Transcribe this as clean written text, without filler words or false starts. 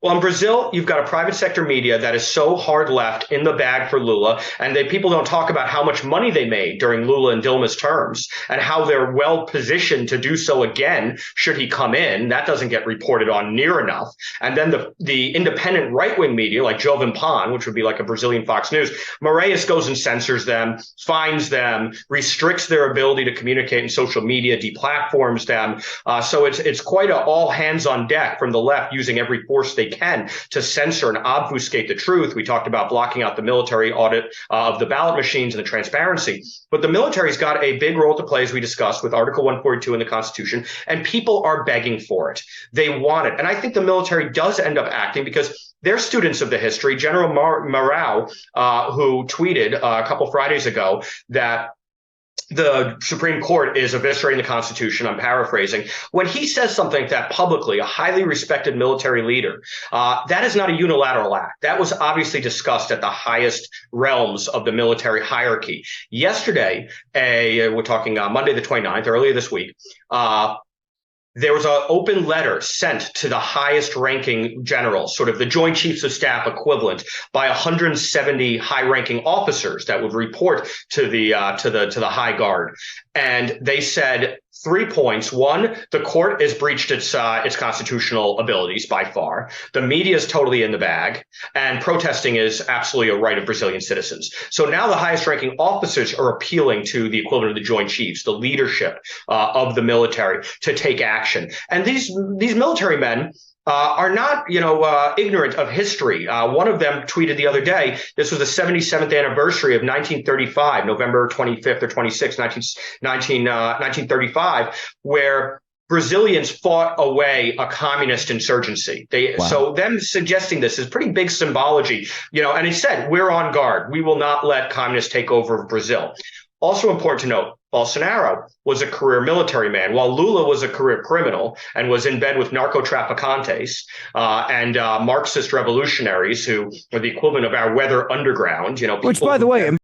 Well, in Brazil, you've got a private sector media that is so hard left in the bag for Lula, and people don't talk about how much money they made during Lula and Dilma's terms and how they're well positioned to do so again should he come in. That doesn't get reported on near enough. And then the independent right-wing media, like Jovem Pan, which would be like a Brazilian Fox News, Moraes goes and censors them, fines them, restricts their ability to communicate in social media, deplatforms them. So it's quite a all hands on deck from the left, using every force they can to censor and obfuscate the truth. We talked about blocking out the military audit of the ballot machines and the transparency. But the military's got a big role to play, as we discussed, with Article 142 in the Constitution, and people are begging for it. They want it. And I think the military does end up acting because they're students of the history. General Marau, who tweeted a couple Fridays ago that the Supreme Court is eviscerating the Constitution, I'm paraphrasing, when he says something like that publicly, a highly respected military leader, that is not a unilateral act. That was obviously discussed at the highest realms of the military hierarchy. Yesterday, we're talking Monday the 29th, earlier this week, there was an open letter sent to the highest ranking generals, sort of the Joint Chiefs of Staff equivalent, by 170 high ranking officers that would report to the high guard. And they said 3 points. One, the court has breached its constitutional abilities by far. The media is totally in the bag, and protesting is absolutely a right of Brazilian citizens. So now the highest ranking officers are appealing to the equivalent of the Joint Chiefs, the leadership of the military, to take action. And these military men are not, ignorant of history. One of them tweeted the other day, this was the 77th anniversary of 1935, November 25th or 26th, 1935, where Brazilians fought away a communist insurgency. Wow. So them suggesting this is pretty big symbology, and he said, we're on guard. We will not let communists take over Brazil. Also important to note, Bolsonaro was a career military man, while Lula was a career criminal and was in bed with narco-traficantes and Marxist revolutionaries who are the equivalent of our weather underground. Which, by the way,